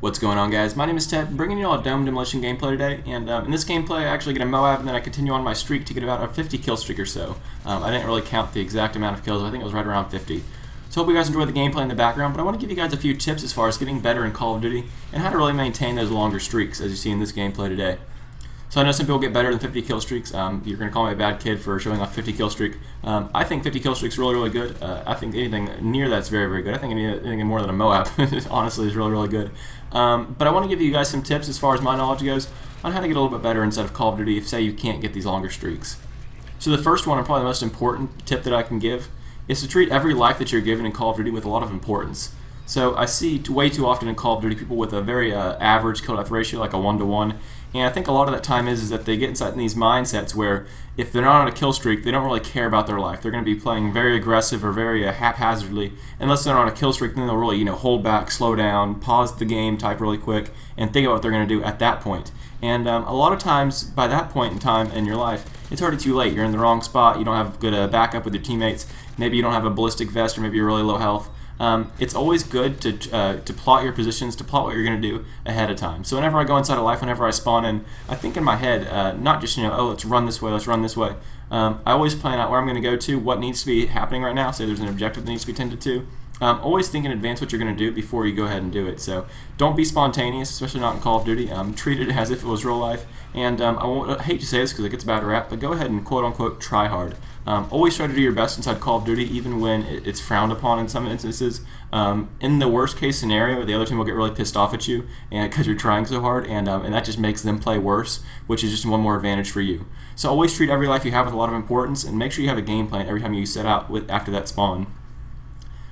What's going on, guys? My name is Ted, bringing you all a dome demolition gameplay today, and in this gameplay I actually get a Moab and then I continue on my streak to get about a 50 kill streak or so. I didn't really count the exact amount of kills, I think it was right around 50. So hope you guys enjoy the gameplay in the background, but I want to give you guys a few tips as far as getting better in Call of Duty and how to really maintain those longer streaks as you see in this gameplay today. So I know some people get better than 50 kill streaks. You're going to call me a bad kid for showing off 50 kill streak. I think 50 kill streaks really good. I think anything near that's very good. I think anything more than a Moab honestly is really good. But I want to give you guys some tips as far as my knowledge goes on how to get a little bit better inside of Call of Duty if say you can't get these longer streaks. So the first one, and probably the most important tip that I can give, is to treat every life that you're given in Call of Duty with a lot of importance. So I see way too often in Call of Duty people with a very average kill-death ratio, like a 1-to-1, and I think a lot of that time is that they get inside in these mindsets where if they're not on a kill streak, they don't really care about their life. They're going to be playing very aggressive or very haphazardly. Unless they're on a kill streak, then they'll really hold back, slow down, pause the game, type really quick, and think about what they're going to do at that point. And a lot of times, by that point in time in your life, it's already too late. You're in the wrong spot. You don't have good backup with your teammates. Maybe you don't have a ballistic vest, or maybe you're really low health. It's always good to plot your positions, to plot what you're going to do ahead of time. So whenever I go inside a life, whenever I spawn in, I think in my head, not just, oh, let's run this way, I always plan out where I'm going to go to, what needs to be happening right now. Say there's an objective that needs to be tended to. Always think in advance what you're going to do before you go ahead and do it. So don't be spontaneous, especially not in Call of Duty. Treat it as if it was real life. And I hate to say this because it gets a bad rap, but go ahead and quote-unquote try hard. Always try to do your best inside Call of Duty, even when it's frowned upon in some instances. In the worst case scenario, the other team will get really pissed off at you because you're trying so hard, and that just makes them play worse, which is just one more advantage for you. So always treat every life you have with a lot of importance, and make sure you have a game plan every time you set out after that spawn.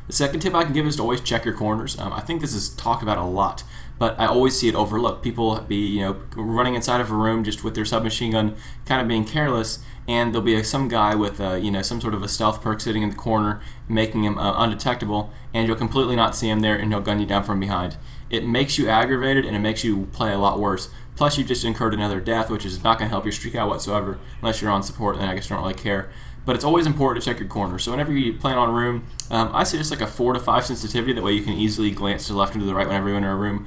The second tip I can give is to always check your corners. I think this is talked about a lot, but I always see it overlooked. People be running inside of a room just with their submachine gun, kind of being careless, and there'll be some guy with some sort of a stealth perk sitting in the corner, making him undetectable, and you'll completely not see him there, and he'll gun you down from behind. It makes you aggravated, and it makes you play a lot worse. Plus, you've just incurred another death, which is not going to help your streak out whatsoever, unless you're on support, then I guess you don't really care. But it's always important to check your corners. So whenever you plan on a room, I suggest like a 4 to 5 sensitivity. That way you can easily glance to the left and to the right whenever you enter a room.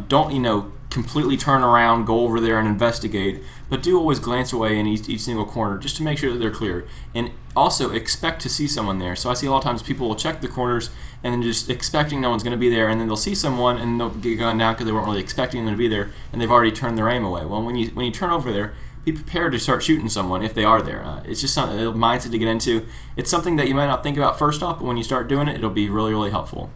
Don't completely turn around, go over there and investigate, but do always glance away in each single corner just to make sure that they're clear. And also expect to see someone there. So I see a lot of times people will check the corners and then just expecting no one's going to be there, and then they'll see someone and they'll get gunned down because they weren't really expecting them to be there, and they've already turned their aim away. Well, when you turn over there, be prepared to start shooting someone if they are there. It's just a mindset to get into. It's something that you might not think about first off, but when you start doing it, it'll be really helpful.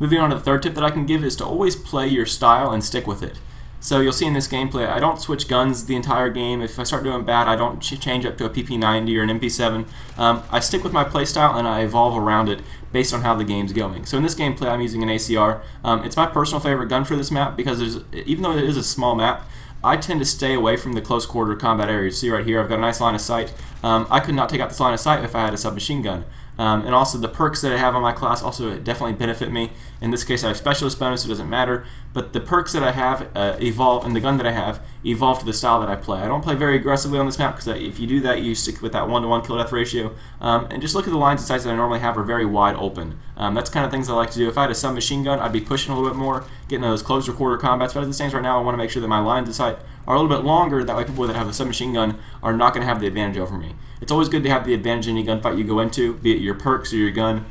Moving on to the third tip that I can give is to always play your style and stick with it. So you'll see in this gameplay, I don't switch guns the entire game. If I start doing bad, I don't change up to a PP90 or an MP7. I stick with my playstyle and I evolve around it based on how the game's going. So in this gameplay, I'm using an ACR. It's my personal favorite gun for this map because even though it is a small map, I tend to stay away from the close quarter combat areas. See right here, I've got a nice line of sight. I could not take out this line of sight if I had a submachine gun. And also the perks that I have on my class also definitely benefit me. In this case I have specialist bonus, so it doesn't matter. But the perks that I have evolve, and the gun that I have evolve to the style that I play. I don't play very aggressively on this map because if you do that, you stick with that 1-to-1 kill death ratio. And just look at the lines and sights that I normally have are very wide open. That's kind of things I like to do. If I had a submachine gun, I'd be pushing a little bit more, getting those closer quarter combats. But as it stands right now, I want to make sure that my lines of sight are a little bit longer. That way people that have a submachine gun are not going to have the advantage over me. It's always good to have the advantage in any gunfight you go into, be it your perks or your gun.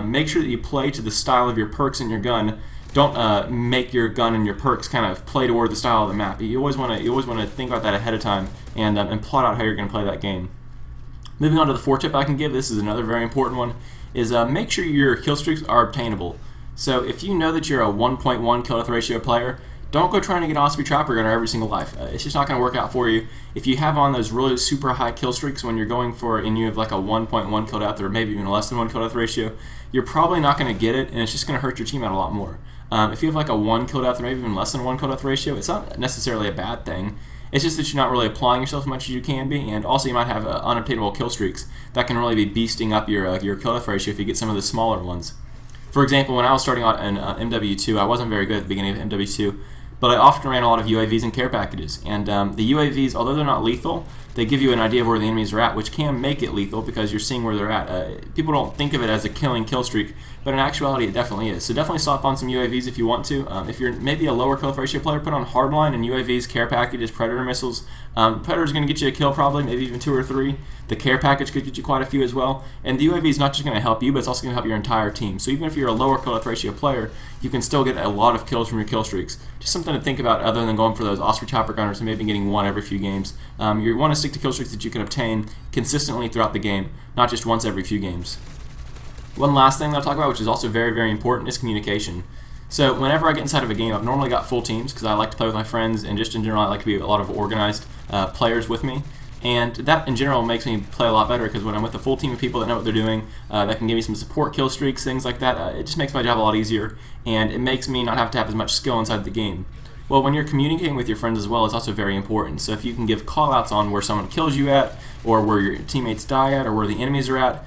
Make sure that you play to the style of your perks and your gun. Don't make your gun and your perks kind of play toward the style of the map. You always want to think about that ahead of time and plot out how you're going to play that game. Moving on to the fourth tip I can give, this is another very important one, is make sure your kill streaks are obtainable. So if you know that you're a 1.1 kill death ratio player, don't go trying to get Osprey Trapper Gunner every single life. It's just not going to work out for you. If you have on those really super high kill streaks when you're going for, and you have like a 1.1 kill death or maybe even less than 1 kill death ratio, you're probably not going to get it, and it's just going to hurt your team out a lot more. If you have like a 1 kill death or maybe even less than 1 kill death ratio, it's not necessarily a bad thing. It's just that you're not really applying yourself as much as you can be, and also you might have unobtainable kill streaks that can really be beasting up your kill death ratio if you get some of the smaller ones. For example, when I was starting out in MW2, I wasn't very good at the beginning of MW2, but I often ran a lot of UAVs and care packages. And the UAVs, although they're not lethal, they give you an idea of where the enemies are at, which can make it lethal because you're seeing where they're at. People don't think of it as a killing kill streak, but in actuality it definitely is. So definitely slap on some UAVs if you want to. If you're maybe a lower kill ratio player, put on hardline and UAVs, care packages, predator missiles. Predator's going to get you a kill probably, maybe even 2 or 3. The care package could get you quite a few as well. And the UAV is not just going to help you, but it's also going to help your entire team. So even if you're a lower kill ratio player, you can still get a lot of kills from your kill streaks. Just something to think about other than going for those Osprey chopper gunners and maybe getting one every few games. You want to stick to kill streaks that you can obtain consistently throughout the game, not just once every few games. One last thing that I'll talk about, which is also very, very important, is communication. So whenever I get inside of a game, I've normally got full teams because I like to play with my friends, and just in general I like to be a lot of organized players with me. And that in general makes me play a lot better because when I'm with a full team of people that know what they're doing, that can give me some support kill streaks, things like that, it just makes my job a lot easier, and it makes me not have to have as much skill inside the game. Well, when you're communicating with your friends as well, it's also very important. So if you can give call-outs on where someone kills you at, or where your teammates die at, or where the enemies are at,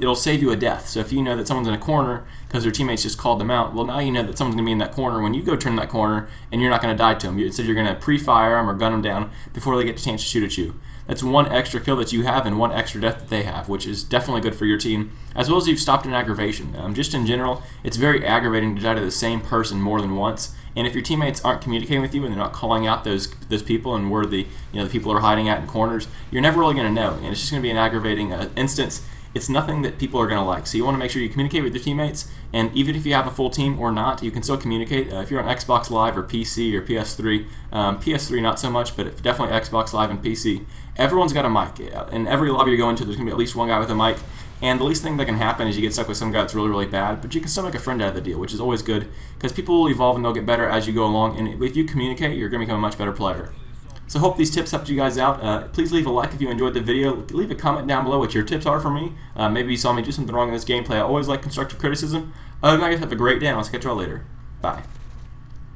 it'll save you a death. So if you know that someone's in a corner because their teammates just called them out, well, now you know that someone's going to be in that corner when you go turn that corner, and you're not going to die to them. Instead, you're going to pre-fire them or gun them down before they get a chance to shoot at you. That's one extra kill that you have and one extra death that they have, which is definitely good for your team, as well as you've stopped an aggravation. Just in general, it's very aggravating to die to the same person more than once. And if your teammates aren't communicating with you and they're not calling out those people and where the people are hiding at in corners, you're never really going to know, and it's just going to be an aggravating instance. It's nothing that people are going to like. So you want to make sure you communicate with your teammates, and even if you have a full team or not, you can still communicate. If you're on Xbox Live or PC or PS3, PS3 not so much, but definitely Xbox Live and PC, everyone's got a mic. In every lobby you go into, there's going to be at least one guy with a mic, and the least thing that can happen is you get stuck with some guy that's really, really bad, but you can still make a friend out of the deal, which is always good, because people will evolve and they'll get better as you go along, and if you communicate, you're going to become a much better player. So hope these tips helped you guys out. Please leave a like if you enjoyed the video. Leave a comment down below what your tips are for me. Maybe you saw me do something wrong in this gameplay. I always like constructive criticism. Other than that, guys, have a great day, and I'll catch you all later. Bye.